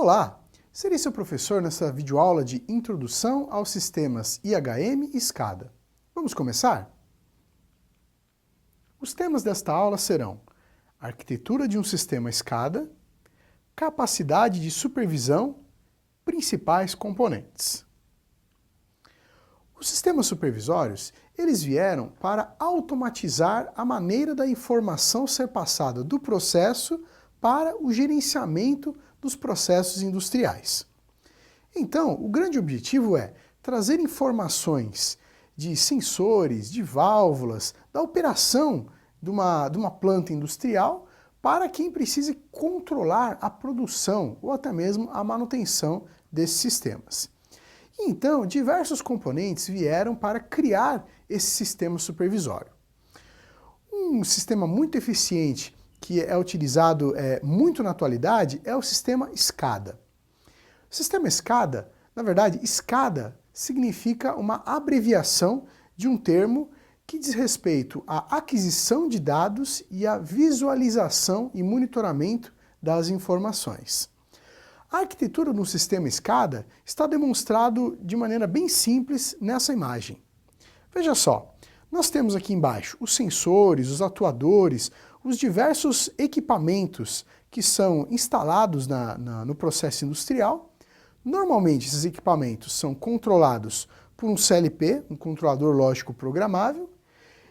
Olá! Serei seu professor nessa videoaula de Introdução aos Sistemas IHM e SCADA. Vamos começar? Os temas desta aula serão Arquitetura de um sistema SCADA, Capacidade de supervisão, Principais componentes. Os sistemas supervisórios, eles vieram para automatizar a maneira da informação ser passada do processo para o gerenciamento dos processos industriais. Então, o grande objetivo é trazer informações de sensores, de válvulas, da operação de uma planta industrial para quem precise controlar a produção ou até mesmo a manutenção desses sistemas. Então, diversos componentes vieram para criar esse sistema supervisório. Um sistema muito eficiente que é utilizado muito na atualidade é o sistema SCADA. O sistema SCADA, na verdade, SCADA significa uma abreviação de um termo que diz respeito à aquisição de dados e à visualização e monitoramento das informações. A arquitetura do sistema SCADA está demonstrado de maneira bem simples nessa imagem. Veja só, nós temos aqui embaixo os sensores, os atuadores, os diversos equipamentos que são instalados no processo industrial. Normalmente esses equipamentos são controlados por um CLP, um controlador lógico programável,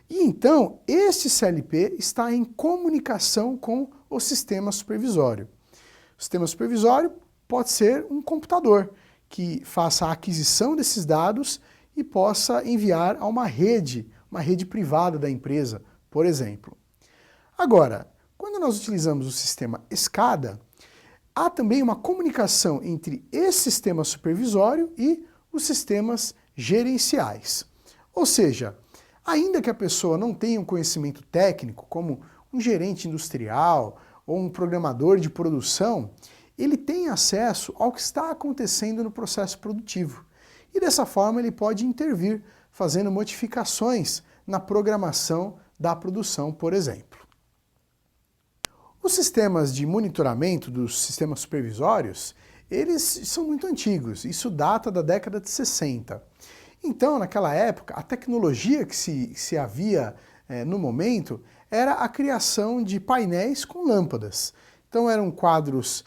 e então esse CLP está em comunicação com o sistema supervisório. O sistema supervisório pode ser um computador que faça a aquisição desses dados e possa enviar a uma rede privada da empresa, por exemplo. Agora, quando nós utilizamos o sistema SCADA, há também uma comunicação entre esse sistema supervisório e os sistemas gerenciais. Ou seja, ainda que a pessoa não tenha um conhecimento técnico, como um gerente industrial ou um programador de produção, ele tem acesso ao que está acontecendo no processo produtivo. E dessa forma ele pode intervir, fazendo modificações na programação da produção, por exemplo. Os sistemas de monitoramento dos sistemas supervisórios, eles são muito antigos, isso data da década de 60. Então, naquela época, a tecnologia que se havia no momento era a criação de painéis com lâmpadas. Então eram quadros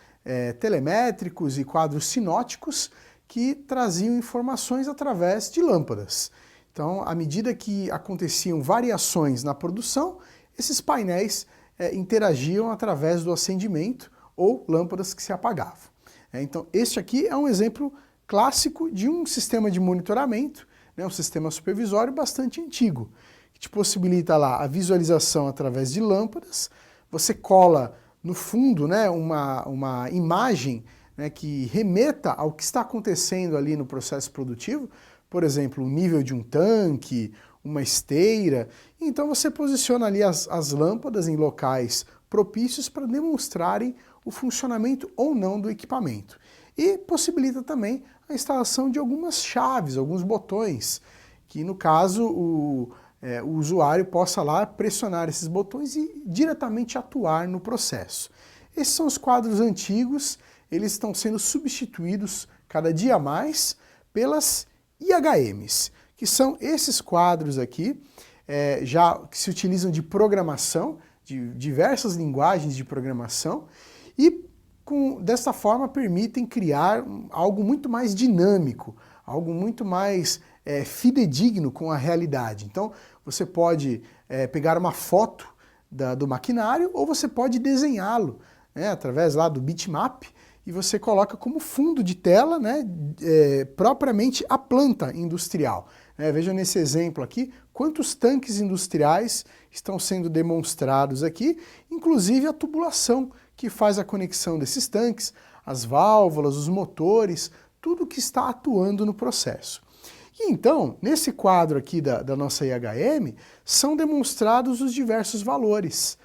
telemétricos e quadros sinóticos que traziam informações através de lâmpadas. Então, à medida que aconteciam variações na produção, esses painéis interagiam através do acendimento ou lâmpadas que se apagavam. Então, este aqui é um exemplo clássico de um sistema de monitoramento, um sistema supervisório bastante antigo, que te possibilita lá a visualização através de lâmpadas. Você cola no fundo uma imagem que remeta ao que está acontecendo ali no processo produtivo, por exemplo, o nível de um tanque, uma esteira. Então você posiciona ali as lâmpadas em locais propícios para demonstrarem o funcionamento ou não do equipamento. E possibilita também a instalação de algumas chaves, alguns botões, que no caso o usuário possa lá pressionar esses botões e diretamente atuar no processo. Esses são os quadros antigos, eles estão sendo substituídos cada dia mais pelas IHMs, que são esses quadros aqui, já que se utilizam de programação, de diversas linguagens de programação, e dessa forma permitem criar algo muito mais dinâmico, algo muito mais fidedigno com a realidade. Então você pode pegar uma foto do maquinário ou você pode desenhá-lo através lá do bitmap e você coloca como fundo de tela propriamente a planta industrial. Veja nesse exemplo aqui quantos tanques industriais estão sendo demonstrados aqui, inclusive a tubulação que faz a conexão desses tanques, as válvulas, os motores, tudo que está atuando no processo. E então, nesse quadro aqui da nossa IHM, são demonstrados os diversos valores.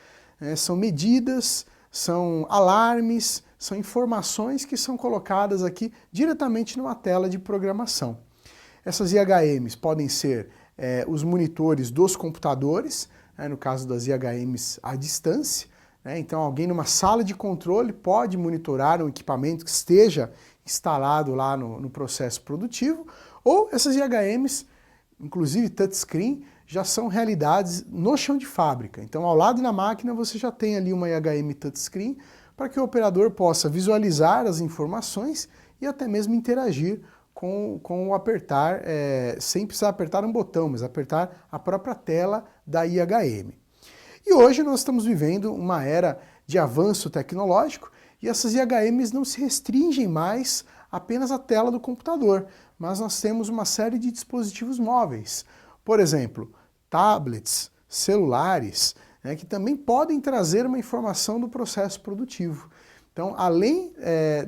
São medidas, são alarmes, são informações que são colocadas aqui diretamente numa tela de programação. Essas IHMs podem ser os monitores dos computadores, no caso das IHMs à distância, né? Então alguém numa sala de controle pode monitorar um equipamento que esteja instalado lá no processo produtivo, ou essas IHMs, inclusive touchscreen, já são realidades no chão de fábrica. Então ao lado da máquina você já tem ali uma IHM touchscreen para que o operador possa visualizar as informações e até mesmo interagir com o apertar, sem precisar apertar um botão, mas apertar a própria tela da IHM. E hoje nós estamos vivendo uma era de avanço tecnológico e essas IHMs não se restringem mais apenas à tela do computador, mas nós temos uma série de dispositivos móveis. Por exemplo, tablets, celulares, né, que também podem trazer uma informação do processo produtivo. Então, além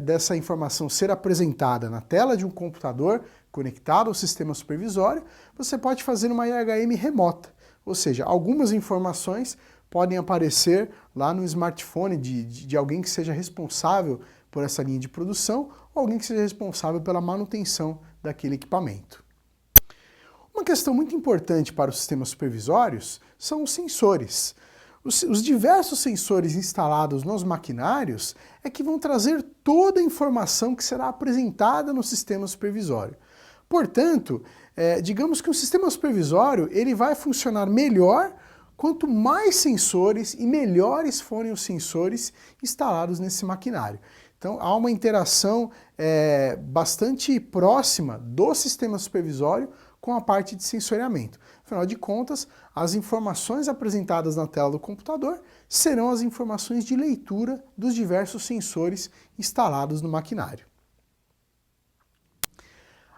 dessa informação ser apresentada na tela de um computador conectado ao sistema supervisório, você pode fazer uma IHM remota, ou seja, algumas informações podem aparecer lá no smartphone de alguém que seja responsável por essa linha de produção ou alguém que seja responsável pela manutenção daquele equipamento. Uma questão muito importante para os sistemas supervisórios são os sensores. Os diversos sensores instalados nos maquinários é que vão trazer toda a informação que será apresentada no sistema supervisório. Portanto, digamos que o sistema supervisório ele vai funcionar melhor quanto mais sensores e melhores forem os sensores instalados nesse maquinário. Então há uma interação bastante próxima do sistema supervisório com a parte de sensoriamento. Afinal de contas, as informações apresentadas na tela do computador serão as informações de leitura dos diversos sensores instalados no maquinário.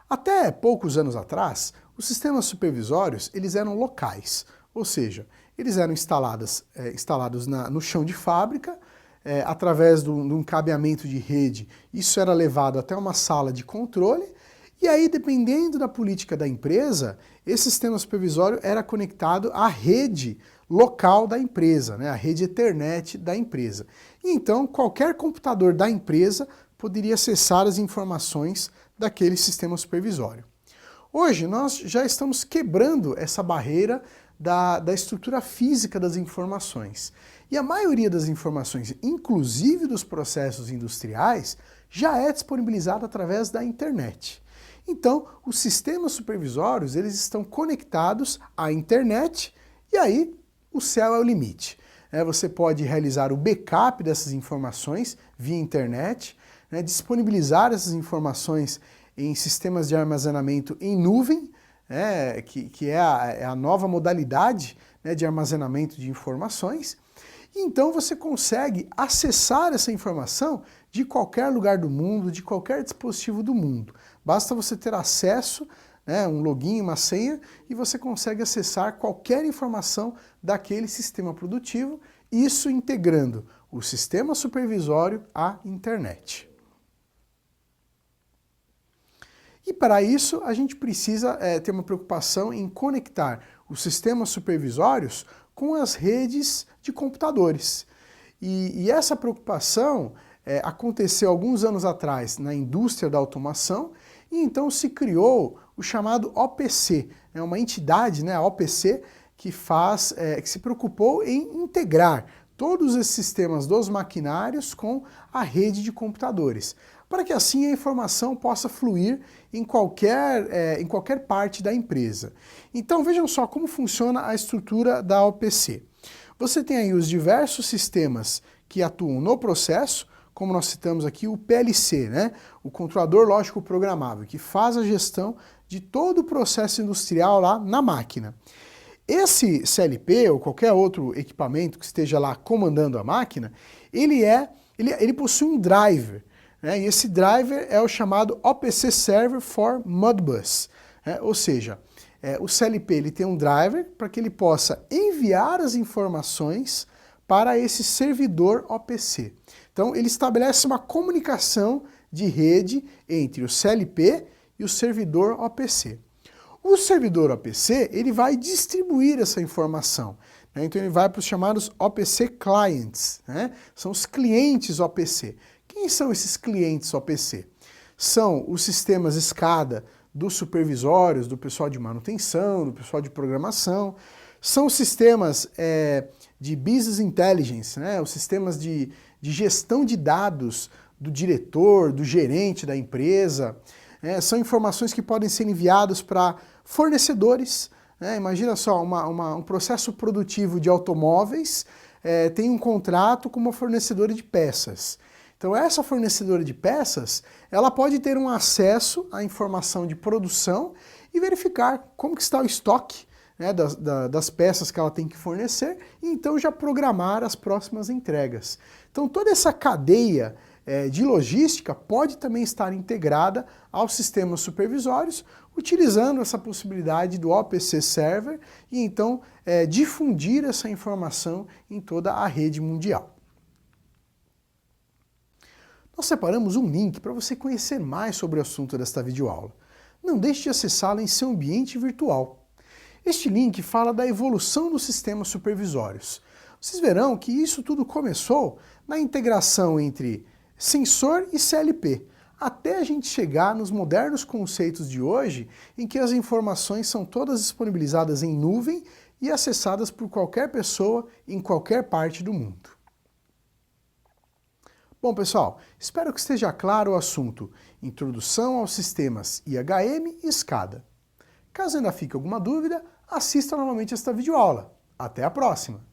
Até poucos anos atrás, os sistemas supervisórios eles eram locais, ou seja, eles eram instalados no chão de fábrica, através de um cabeamento de rede, isso era levado até uma sala de controle, e aí, dependendo da política da empresa, esse sistema supervisório era conectado à rede local da empresa, né, à rede Ethernet da empresa. E então, qualquer computador da empresa poderia acessar as informações daquele sistema supervisório. Hoje, nós já estamos quebrando essa barreira da estrutura física das informações. E a maioria das informações, inclusive dos processos industriais, já é disponibilizada através da internet. Então, os sistemas supervisórios eles estão conectados à internet e aí o céu é o limite. Você pode realizar o backup dessas informações via internet, disponibilizar essas informações em sistemas de armazenamento em nuvem, que é a nova modalidade de armazenamento de informações. E então você consegue acessar essa informação de qualquer lugar do mundo, de qualquer dispositivo do mundo. Basta você ter acesso, um login, uma senha, e você consegue acessar qualquer informação daquele sistema produtivo, isso integrando o sistema supervisório à internet. E para isso a gente precisa ter uma preocupação em conectar os sistemas supervisórios com as redes de computadores. E essa preocupação aconteceu alguns anos atrás na indústria da automação e então se criou o chamado OPC, uma entidade, a OPC, que se preocupou em integrar todos esses sistemas dos maquinários com a rede de computadores, para que assim a informação possa fluir em qualquer parte da empresa. Então vejam só como funciona a estrutura da OPC. Você tem aí os diversos sistemas que atuam no processo, como nós citamos aqui o PLC, o controlador lógico programável, que faz a gestão de todo o processo industrial lá na máquina. Esse CLP ou qualquer outro equipamento que esteja lá comandando a máquina, ele possui um driver, e esse driver é o chamado OPC Server for Modbus, ou seja, o CLP ele tem um driver para que ele possa enviar as informações para esse servidor OPC. Então ele estabelece uma comunicação de rede entre o CLP e o servidor OPC. O servidor OPC ele vai distribuir essa informação, então ele vai para os chamados OPC Clients, são os clientes OPC. Quem são esses clientes OPC? São os sistemas SCADA dos supervisórios, do pessoal de manutenção, do pessoal de programação. São os sistemas de business intelligence, né? Os sistemas de gestão de dados do diretor, do gerente da empresa. São informações que podem ser enviadas para fornecedores. Imagina só, um processo produtivo de automóveis tem um contrato com uma fornecedora de peças. Então essa fornecedora de peças, ela pode ter um acesso à informação de produção e verificar como que está o estoque, né, das peças que ela tem que fornecer e então já programar as próximas entregas. Então toda essa cadeia de logística pode também estar integrada aos sistemas supervisórios, utilizando essa possibilidade do OPC Server e então difundir essa informação em toda a rede mundial. Nós separamos um link para você conhecer mais sobre o assunto desta videoaula. Não deixe de acessá-la em seu ambiente virtual. Este link fala da evolução dos sistemas supervisórios. Vocês verão que isso tudo começou na integração entre sensor e CLP, até a gente chegar nos modernos conceitos de hoje, em que as informações são todas disponibilizadas em nuvem e acessadas por qualquer pessoa em qualquer parte do mundo. Bom, pessoal, espero que esteja claro o assunto Introdução aos sistemas IHM e SCADA. Caso ainda fique alguma dúvida, assista novamente esta videoaula. Até a próxima!